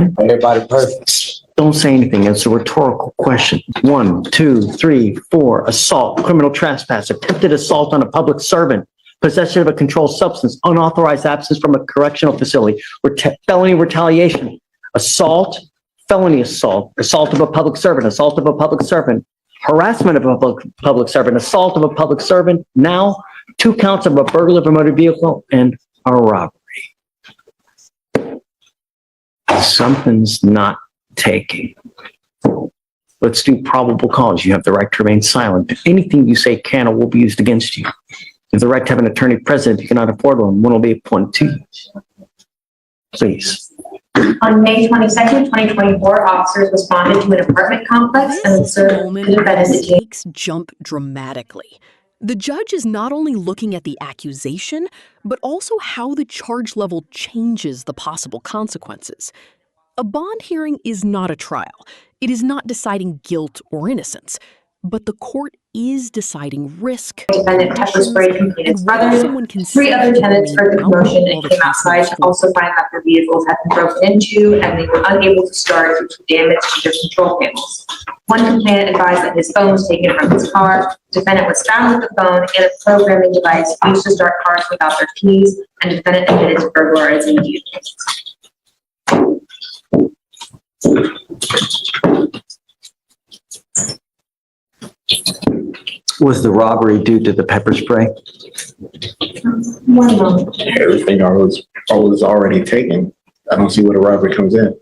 Everybody perfect. Don't say anything. It's a rhetorical question. 1, 2, 3, 4. Assault, criminal trespass, attempted assault on a public servant, possession of a controlled substance, unauthorized absence from a correctional facility, felony retaliation, assault, felony assault, assault of a public servant, assault of a public servant, harassment of a public servant, assault of a public servant. Now, 2 counts of a burglary of a motor vehicle and a robbery. Something's not taking. Let's do probable cause. You have the right to remain silent. Anything you say can or will be used against you. You have the right to have an attorney present if you cannot afford one. One will be appointed to you. Please. On May 22nd, 2024, officers responded to an apartment complex and observed the defendant. Stakes jump dramatically. The judge is not only looking at the accusation, but also how the charge level changes the possible consequences. A bond hearing is not a trial. It is not deciding guilt or innocence, but the court is deciding risk. Defendant pepper sprayed complainant's brother. 3 other tenants heard the commotion and came outside to also find that their vehicles had been broken into and they were unable to start due to damage to their control panels. One complainant advised that his phone was taken from his car. Defendant was found with the phone and a programming device used to start cars without their keys, and defendant admitted to burglarizing the vehicles. Was the robbery due to the pepper spray? 1 moment. Everything I was already taken. I don't see where the robbery comes in.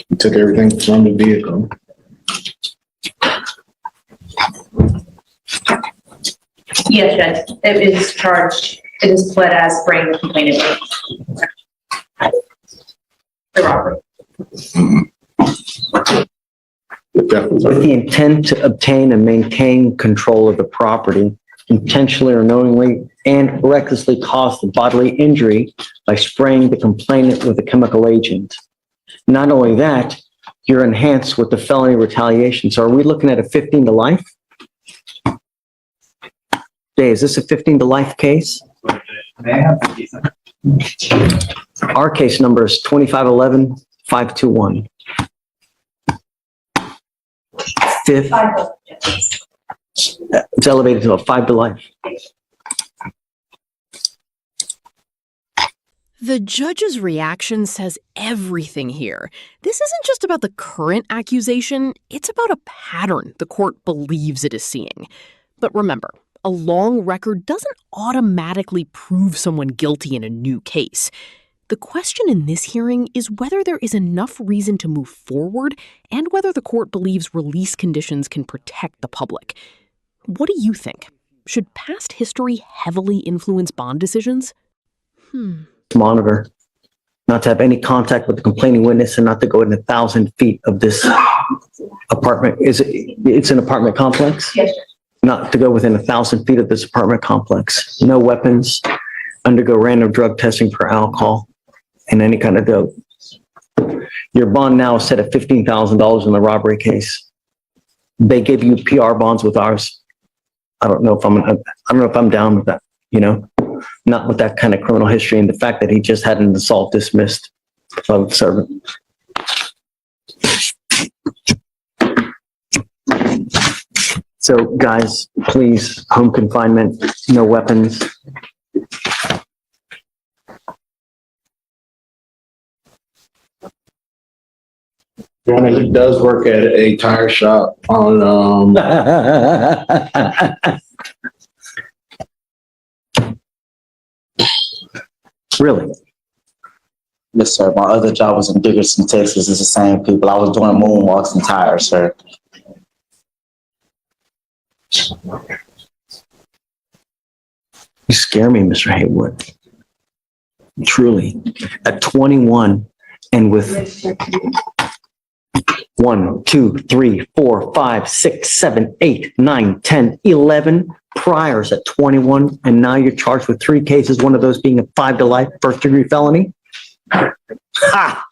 He took everything from the vehicle. Yes, Judge. It is charged. It is pled as spraying the complainant. The robbery. With the intent to obtain and maintain control of the property, intentionally or knowingly and recklessly cause the bodily injury by spraying the complainant with a chemical agent. Not only that, you're enhanced with the felony retaliation. So are we looking at a 15 to life? Jay, is this a 15 to life case? Our case number is 2511-521. Fifth, it's elevated to a 5 to life. The judge's reaction says everything here. This isn't just about the current accusation, it's about a pattern the court believes it is seeing. But remember, a long record doesn't automatically prove someone guilty in a new case. The question in this hearing is whether there is enough reason to move forward and whether the court believes release conditions can protect the public. What do you think? Should past history heavily influence bond decisions? Monitor, not to have any contact with the complaining witness and not to go within 1,000 feet of this apartment. It's an apartment complex? Yes, sir. Not to go within 1,000 feet of this apartment complex. No weapons, undergo random drug testing for alcohol and any kind of dope. Your bond now is set at $15,000 in the robbery case. They give you PR bonds with ours. I don't know if I'm down with that, you know, not with that kind of criminal history and the fact that he just had an assault dismissed from the servant. So guys, please, home confinement, no weapons. He does work at a tire shop on, Really? Yes, sir. My other job was in Dickerson, Texas. It's the same people. I was doing moonwalks and tires, sir. You scare me, Mr. Haywood. Truly. At 21 and with 1, 2, 3, 4, 5, 6, 7, 8, 9, 10, 11 priors at 21, and now you're charged with 3 cases, one of those being a 5 to life first-degree felony? Ha!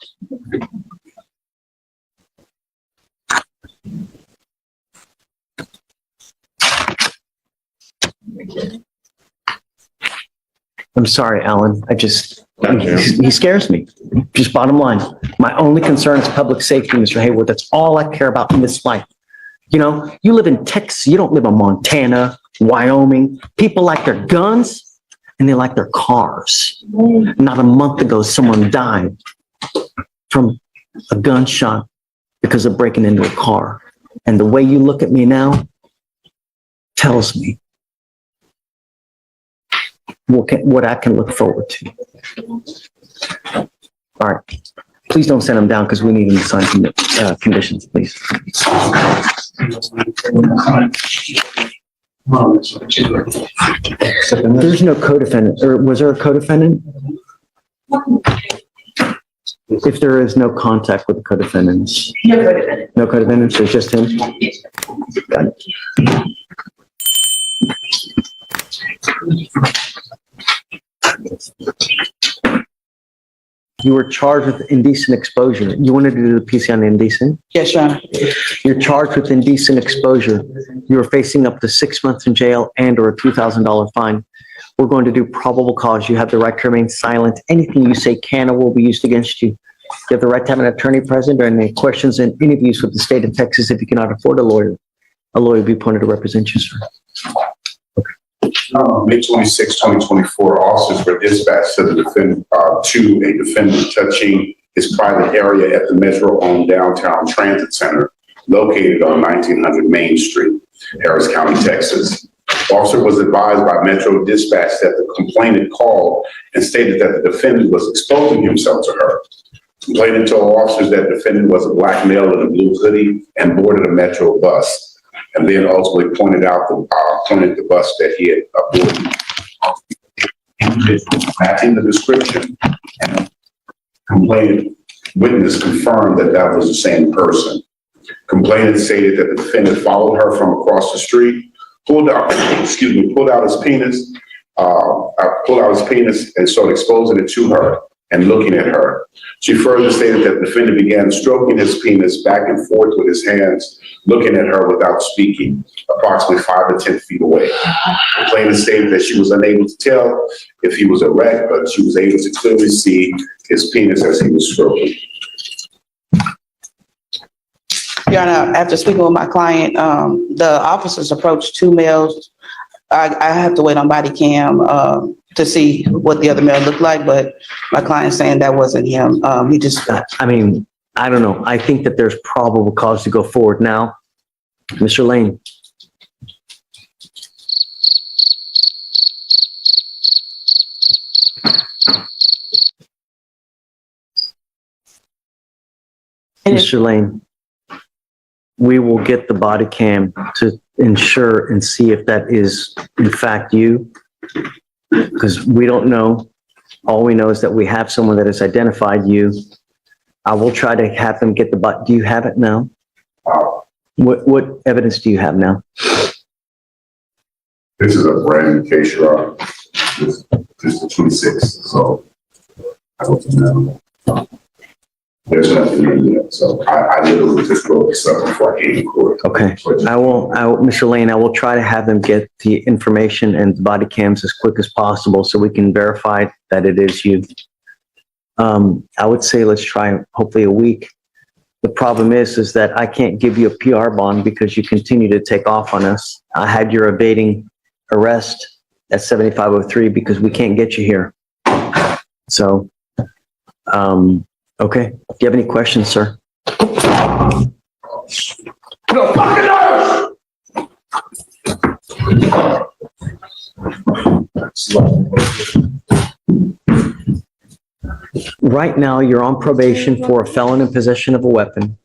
I'm sorry, Alan. He scares me. Just bottom line. My only concern is public safety, Mr. Hayward. That's all I care about in this life. You know, you live in Texas. You don't live in Montana, Wyoming. People like their guns and they like their cars. Not a month ago, someone died from a gunshot because of breaking into a car. And the way you look at me now tells me what I can look forward to. All right. Please don't send them down because we need them to sign conditions, please. There's no co-defendant, or was there a co-defendant? If there is no contact with the co-defendants. No co-defendant. No co-defendants, it's just him? Got it. You were charged with indecent exposure. You wanted to do the PC on indecent? Yes, Your Honor. You're charged with indecent exposure. You are facing up to 6 months in jail and or a $2,000 fine. We're going to do probable cause. You have the right to remain silent. Anything you say can or will be used against you. You have the right to have an attorney present during any questions and interviews with the state of Texas. If you cannot afford a lawyer will be appointed to represent you, sir. May 26, 2024, officers were dispatched to a defendant touching his private area at the Metro-owned downtown transit center located on 1900 Main Street, Harris County, Texas. The officer was advised by Metro Dispatch that the complainant called and stated that the defendant was exposing himself to her. Complainant told officers that the defendant was a black male in a blue hoodie and boarded a Metro bus, and then ultimately pointed the bus that he had boarded. Matching the description, and complainant witness confirmed that that was the same person. Complainant stated that the defendant followed her from across the street, pulled out his penis, and started exposing it to her and looking at her. She further stated that the defendant began stroking his penis back and forth with his hands, looking at her without speaking, approximately 5 to 10 feet away. The complainant stated that she was unable to tell if he was erect, but she was able to clearly see his penis as he was stroking. Your Honor, after speaking with my client, the officers approached 2 males. I have to wait on body cam to see what the other male looked like, but my client's saying that wasn't him. He just. I mean, I don't know. I think that there's probable cause to go forward now. Mr. Lane. Mr. Lane, we will get the body cam to ensure and see if that is in fact you, because we don't know. All we know is that we have someone that has identified you. I will try to have them get the body. Do you have it now? What evidence do you have now? This is a brand new case, Your Honor. This is the 26th, so I don't know. There's nothing in yet, so I literally just wrote this up before I came to court. Okay, I will, Mr. Lane, I will try to have them get the information and the body cams as quick as possible so we can verify that it is you. I would say let's try hopefully a week. The problem is that I can't give you a PR bond because you continue to take off on us. I had your evading arrest at 7503 because we can't get you here. So, okay. Do you have any questions, sir? Right now, you're on probation for a felon in possession of a weapon.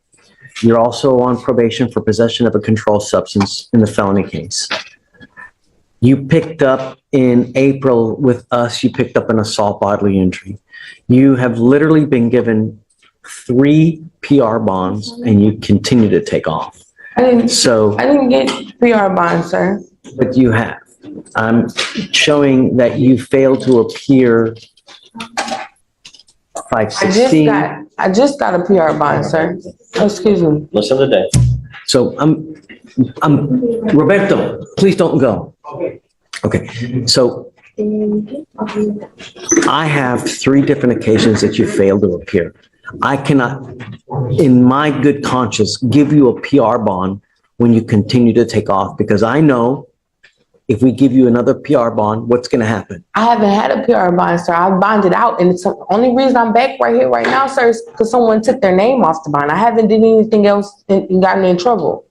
You're also on probation for possession of a controlled substance in the felony case. You picked up in April with us, you picked up an assault bodily injury. You have literally been given 3 PR bonds and you continue to take off. I didn't get PR bonds, sir. But you have. I'm showing that you failed to appear 516. I just got a PR bond, sir. Excuse me. Listen to that. So I'm Roberto, please don't go. Okay, so I have 3 different occasions that you failed to appear. I cannot, in my good conscience, give you a PR bond when you continue to take off, because I know if we give you another PR bond, what's going to happen? I haven't had a PR bond, sir. I bonded out, and it's the only reason I'm back right here right now, sir, is because someone took their name off the bond. I haven't done anything else and gotten in trouble.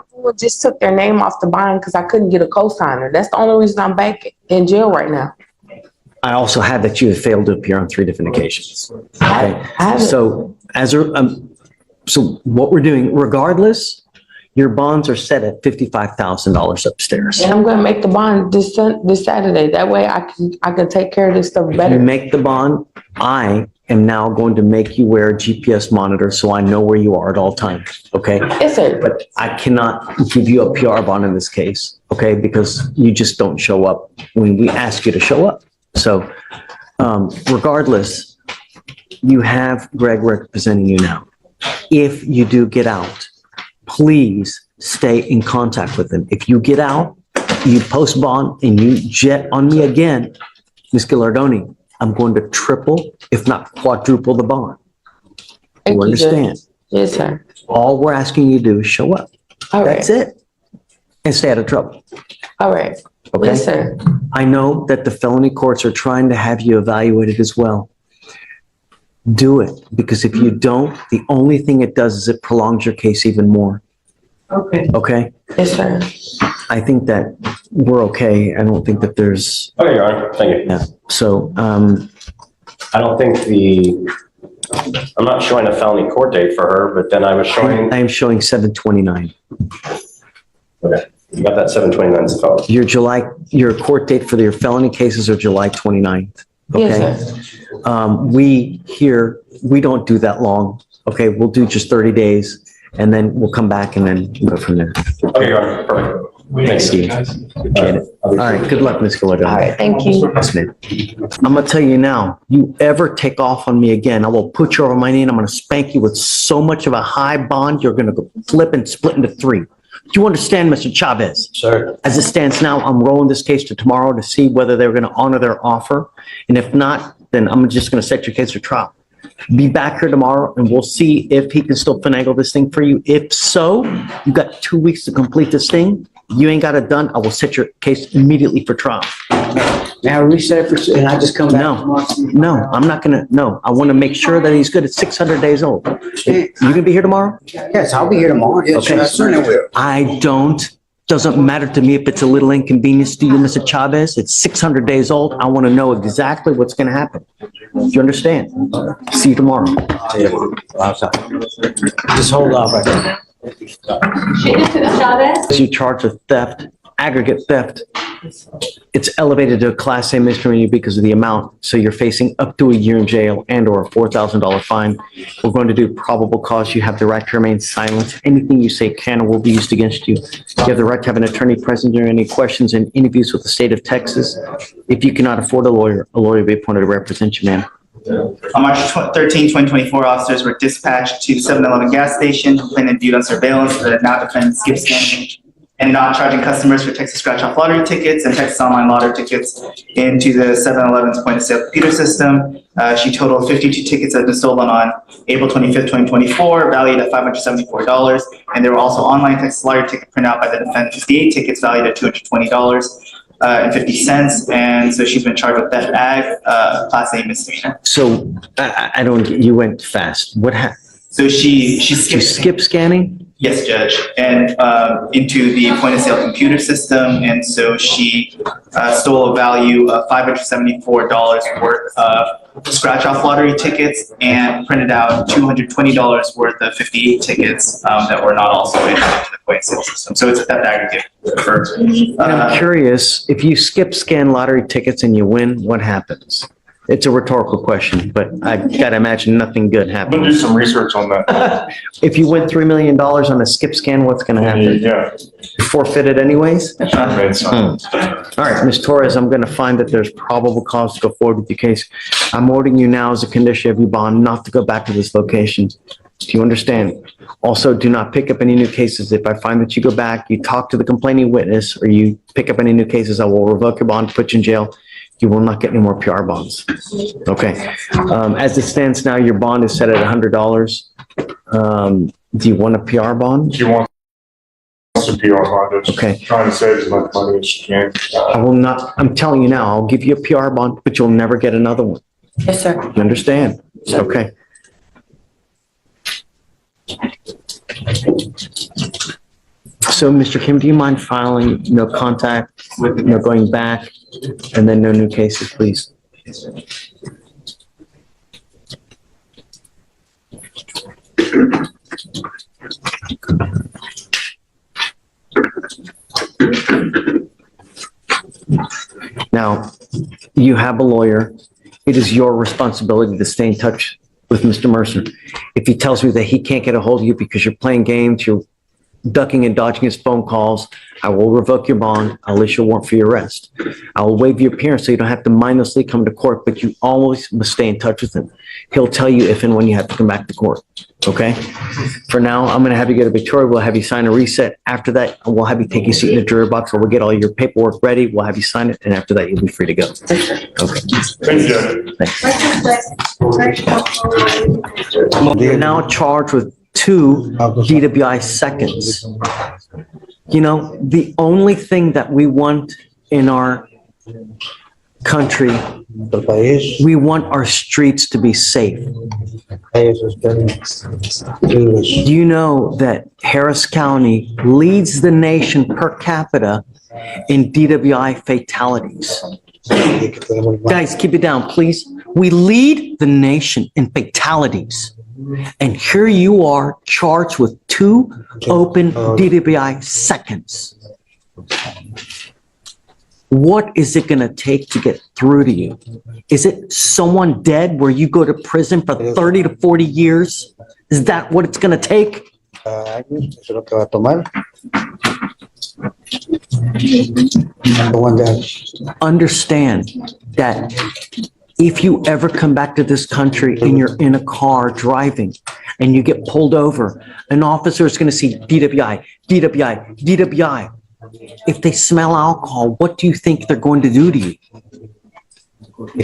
Someone just took their name off the bond because I couldn't get a co-signer. That's the only reason I'm back in jail right now. I also have that you have failed to appear on 3 different occasions. Okay. I haven't. So so what we're doing, regardless, your bonds are set at $55,000 upstairs. And I'm going to make the bond this Saturday. That way I can take care of this stuff You better. make the bond, I am now going to make you wear a GPS monitor so I know where you are at all times, okay? Yes, sir. But I cannot give you a PR bond in this case, okay? Because you just don't show up when we ask you to show up. So regardless, you have Greg representing you now. If you do get out, please stay in contact with him. If you get out, you post bond and you jet on me again, Ms. Gallardoni, I'm going to triple, if not quadruple the bond. Thank You understand? Judge. Yes, sir. All we're asking you to do is show up. All right. That's it. And stay out of trouble. All right. Okay? Yes, sir. I know that the felony courts are trying to have you evaluated as well. Do it, because if you don't, the only thing it does is it prolongs your case even more. Okay. Okay? Yes, sir. I think that we're okay. I don't think that there's, Okay, Your Honor, thank you. yeah. So, I don't think I'm not showing a felony court date for her, but then I was showing, I am showing 7/29. okay, you got that 7/29 phone. Your court date for your felony cases are July 29th. Okay? Yes, sir. We here, we don't do that long. Okay, we'll do just 30 days and then we'll come back and then go from there. Okay, Your Honor, perfect. Thanks, Steve. Appreciate it. All right, good luck, Ms. Gallardo. All right. Thank you. Yes, ma'am. I'm gonna tell you now, you ever take off on me again, I will put you over my knee and I'm gonna spank you with so much of a high bond, you're gonna go flip and split into 3. Do you understand, Mr. Chavez? Sir. As it stands now, I'm rolling this case to tomorrow to see whether they're gonna honor their offer. And if not, then I'm just gonna set your case for trial. Be back here tomorrow and we'll see if he can still finagle this thing for you. If so, you've got 2 weeks to complete this thing. You ain't got it done, I will set your case immediately for trial. Now reset for, and I just come back. No, I'm not gonna, no, I want to make sure that he's good at 600 days old. You gonna be here tomorrow? Yes, I'll be here tomorrow. Yes, Okay. I certainly will. I doesn't matter to me if it's a little inconvenience to you, Mr. Chavez. It's 600 days old. I want to know exactly what's gonna happen. Do you understand? See you tomorrow. Just hold off right there. You charged with theft, aggregate theft. It's elevated to a Class A misdemeanor because of the amount. So you're facing up to a year in jail and or a $4,000 fine. We're going to do probable cause. You have the right to remain silent. Anything you say can or will be used against you. You have the right to have an attorney present during any questions and interviews with the state of Texas. If you cannot afford a lawyer will be appointed to represent you, ma'am. On March 13, 2024, officers were dispatched to 7-Eleven gas station, complainant viewed on surveillance the now defendant skip scanning and not charging customers for Texas scratch-off lottery tickets and Texas online lottery tickets into the 7-Eleven's point-of-sale computer system. She totaled 52 tickets that had been stolen on April 25th, 2024, valued at $574. And there were also online Texas lottery tickets printed out by the defendant, 58 tickets valued at $220. And 50 cents. And so she's been charged with theft ag, Class A misdemeanor. So I don't, you went fast. What happened? So she skipped. Skip scanning? Yes, Judge, and into the point of sale computer system. And so she stole a value of $574 worth of scratch off lottery tickets and printed out $220 worth of 58 tickets that were not also entered into the point of sale system. So it's a theft aggregate. And I'm curious, if you skip scan lottery tickets and you win, what happens? It's a rhetorical question, but I gotta imagine nothing good I'm gonna do happened. some research on that. If you win $3 million on a skip scan, what's gonna happen? Yeah. You forfeit it anyways? That made sense. All right, Ms. Torres, I'm gonna find that there's probable cause to go forward with your case. I'm ordering you now as a condition of your bond not to go back to this location. Do you understand? Also, do not pick up any new cases. If I find that you go back, you talk to the complaining witness, or you pick up any new cases, I will revoke your bond, put you in jail. You will not get any more PR bonds. Okay. As it stands now, your bond is set at $100. Do you want a PR bond? She wants some PR bond. Okay. Trying to save as much money as she can. I will not, I'm telling you now, I'll give you a PR bond, but you'll never get another one. Yes, sir. You understand? Okay. So, Mr. Kim, do you mind filing no contact, no going back, and then no new cases, please? Now, you have a lawyer. It is your responsibility to stay in touch with Mr. Mercer. If he tells me that he can't get a hold of you because you're playing games, you're ducking and dodging his phone calls, I will revoke your bond. I'll issue a warrant for your arrest. I will waive your appearance so you don't have to mindlessly come to court, but you always must stay in touch with him. He'll tell you if and when you have to come back to court. Okay? For now, I'm going to have you go to Victoria. We'll have you sign a reset. After that, we'll have you take your seat in the jury box, or we'll get all your paperwork ready. We'll have you sign it, and after that, you'll be free to go. Okay. Thank you. Thanks. You're now charged with 2 DWI seconds. You know, the only thing that we want in our country, we want our streets to be safe. Do you know that Harris County leads the nation per capita in DWI fatalities? Guys, keep it down, please. We lead the nation in fatalities. And here you are charged with 2 open DWI seconds. What is it going to take to get through to you? Is it someone dead where you go to prison for 30 to 40 years? Is that what it's going to take? Understand that if you ever come back to this country and you're in a car driving and you get pulled over, an officer is going to see DWI, DWI, DWI. If they smell alcohol, what do you think they're going to do to you? He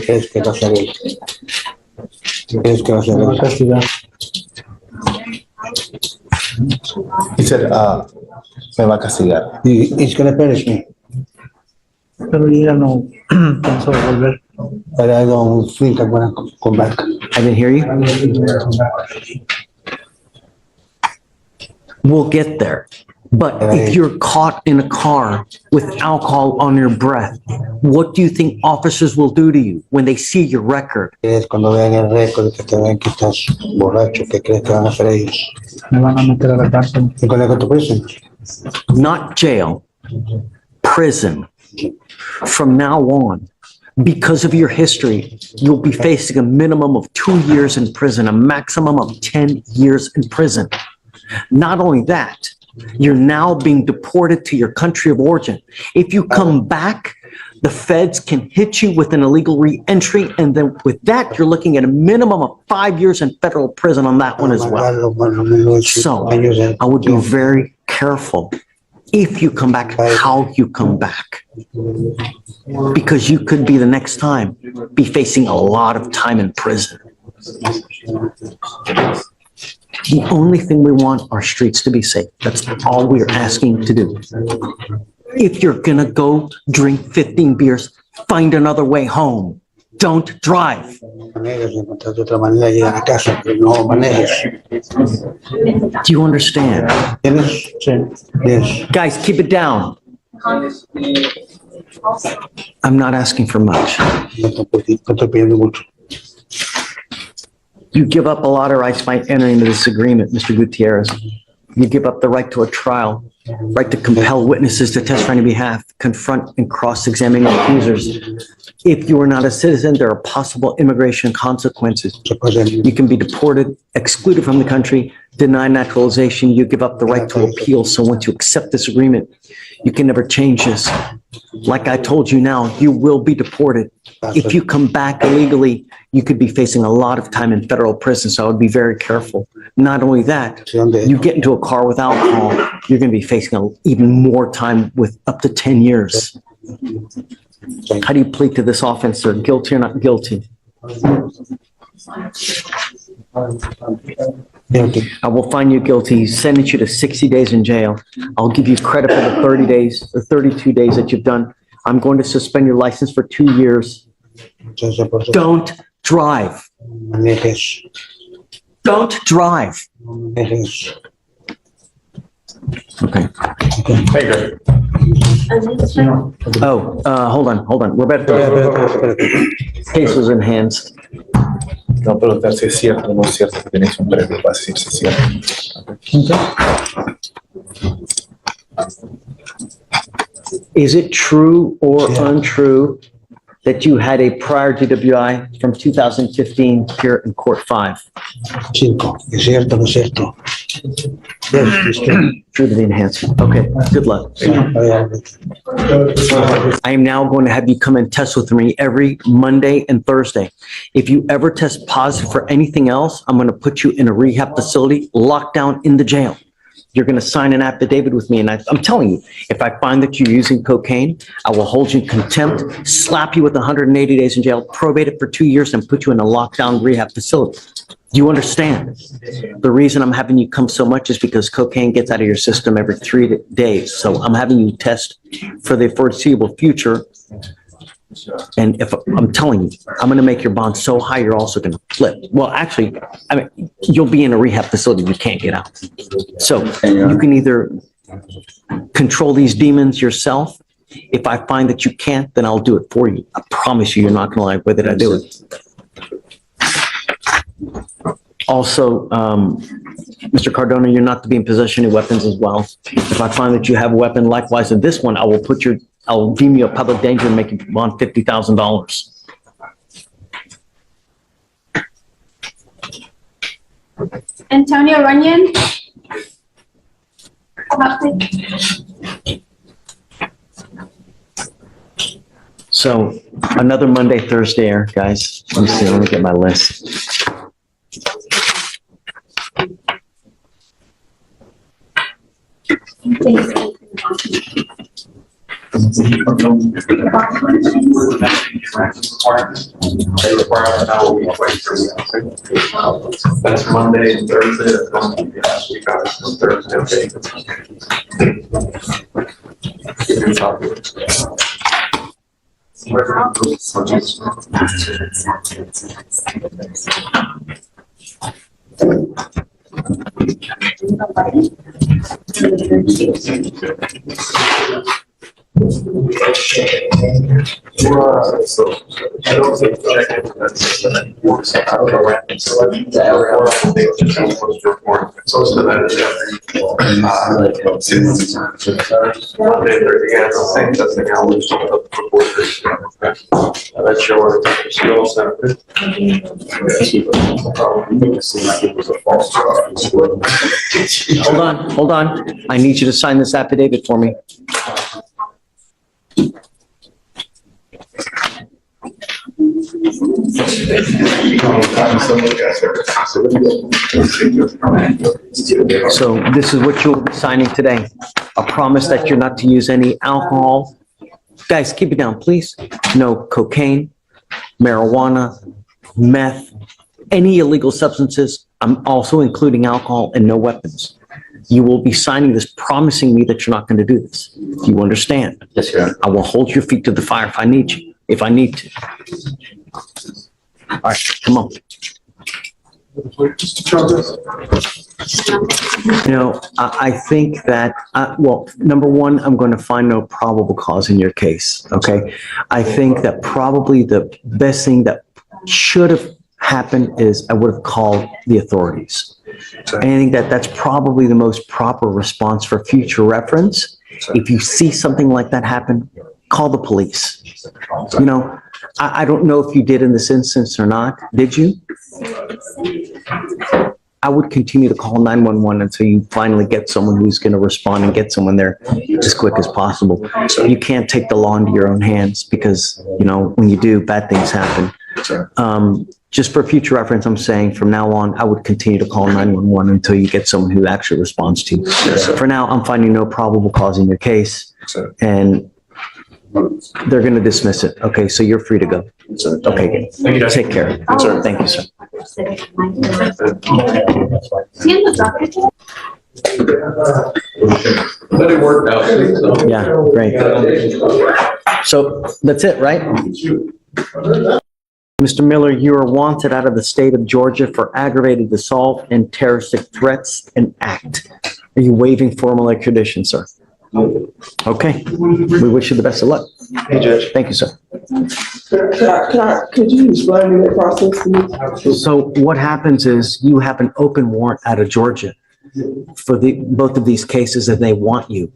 said, me va a castigar. He's gonna punish me, Pero ella no pensó volver. but I don't think I'm gonna come back. I didn't hear you. We'll get there. But if you're caught in a car with alcohol on your breath, what do you think officers will do to you when they see your record? Es cuando vean el récord que te ven que estás borracho, ¿qué crees que van a hacer ellos? Me van a meter a la cárcel. You're gonna go to prison. Not jail, prison. From now on, because of your history, you'll be facing a minimum of 2 years in prison, a maximum of 10 years in prison. Not only that, you're now being deported to your country of origin. If you come back, the feds can hit you with an illegal re-entry, and then with that, you're looking at a minimum of 5 years in federal prison on that one as well. So I would be very careful if you come back, how you come back. Because you could be the next time be facing a lot of time in prison. The only thing we want are streets to be safe. That's all we're asking to do. If you're gonna go drink 15 beers, find another way home. Don't drive. Encontrar otra manera de llegar a casa, pero no manejes. Do you understand? ¿Tienes? Sí. Yes. Guys, keep it down. I'm not asking for much. No estoy pidiendo mucho. You give up a lot of rights by entering into this agreement, Mr. Gutierrez. You give up the right to a trial, right to compel witnesses to testify on your behalf, confront and cross-examine accusers. If you are not a citizen, there are possible immigration consequences. You can be deported, excluded from the country, denied naturalization. You give up the right to appeal. So once you accept this agreement, you can never change this. Like I told you now, you will be deported. If you come back illegally, you could be facing a lot of time in federal prison, so I would be very careful. Not only that, you get into a car with alcohol, you're going to be facing even more time with up to 10 years. How do you plead to this offense, sir? Guilty or not guilty? Guilty. I will find you guilty, sentence you to 60 days in jail. I'll give you credit for the 30 days or 32 days that you've done. I'm going to suspend your license for 2 years. Don't drive. Don't drive. Okay. Oh, hold on. We're about to. Case was enhanced. No, pero si es cierto o no es cierto que tienes un previo para decir si es cierto. Is it true or untrue that you had a prior DWI from 2015 here in Court 5? 5. ¿Es cierto o no es cierto? Yes, it's true. True to the enhancement. Okay, good luck. I am now going to have you come and test with me every Monday and Thursday. If you ever test positive for anything else, I'm going to put you in a rehab facility, locked down in the jail. You're going to sign an affidavit with me. And I'm telling you, if I find that you're using cocaine, I will hold you in contempt, slap you with 180 days in jail, probate it for 2 years, and put you in a lockdown rehab facility. Do you understand? The reason I'm having you come so much is because cocaine gets out of your system every 3 days. So I'm having you test for the foreseeable future. And if I'm telling you, I'm going to make your bond so high, you're also going to flip. Well, actually, I mean, you'll be in a rehab facility. You can't get out. So you can either control these demons yourself. If I find that you can't, then I'll do it for you. I promise you, you're not going to like whether I do it. Also, Mr. Cardona, you're not to be in possession of weapons as well. If I find that you have a weapon, likewise in this one, I'll deem you a public danger and make you bond $50,000. Antonio Runyon. Come up, please. So another Monday, Thursday air, guys. Let me see, let me get my list. That's Monday and Thursday. That's going to be last week. Obviously, Thursday. Hold on. I need you to sign this affidavit for me. So this is what you'll be signing today. A promise that you're not to use any alcohol. Guys, keep it down, please. No cocaine, marijuana, meth, any illegal substances. I'm also including alcohol and no weapons. You will be signing this, promising me that you're not going to do this. Do you understand? Yes, sir. I will hold your feet to the fire if I need to. All right, come on. You know, I think that, well, number one, I'm going to find no probable cause in your case, okay? I think that probably the best thing that should have happened is I would have called the authorities. And I think that that's probably the most proper response for future reference. If you see something like that happen, call the police. You know, I don't know if you did in this instance or not. Did you? I would continue to call 911 until you finally get someone who's going to respond and get someone there as quick as possible. You can't take the law into your own hands because, you know, when you do, bad things happen. Just for future reference, I'm saying from now on, I would continue to call 911 until you get someone who actually responds to you. For now, I'm finding no probable cause in your case, and they're going to dismiss it. Okay, so you're free to go. Okay, take care. Thank you, sir. But it worked out. Yeah, great. So that's it, right? Mr. Miller, you are wanted out of the state of Georgia for aggravated assault and terroristic threats and act. Are you waiving formal extradition, sir? Okay, we wish you the best of luck. Hey, Judge. Thank you, sir. Could you explain me the process to me? So what happens is you have an open warrant out of Georgia for both of these cases and they want you.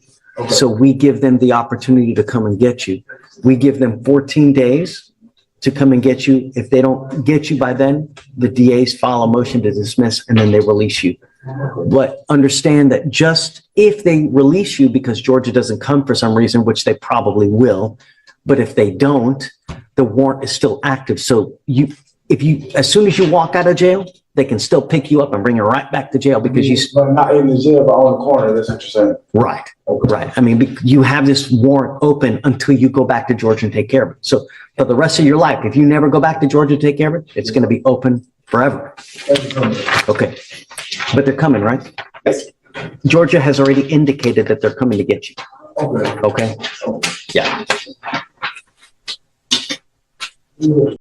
So we give them the opportunity to come and get you. We give them 14 days to come and get you. If they don't get you by then, the DAs file a motion to dismiss and then they release you. But understand that just if they release you because Georgia doesn't come for some reason, which they probably will, but if they don't, the warrant is still active. So as soon as you walk out of jail, they can still pick you up and bring you right back to jail because But not in the jail, but on the corner, that's what you're saying. Right, right. I mean, you have this warrant open until you go back to Georgia and take care of it. So for the rest of your life, if you never go back to Georgia to take care of it, it's going to be open forever. Okay. But they're coming, right? Yes. Georgia has already indicated that they're coming to get you. Okay? Yeah.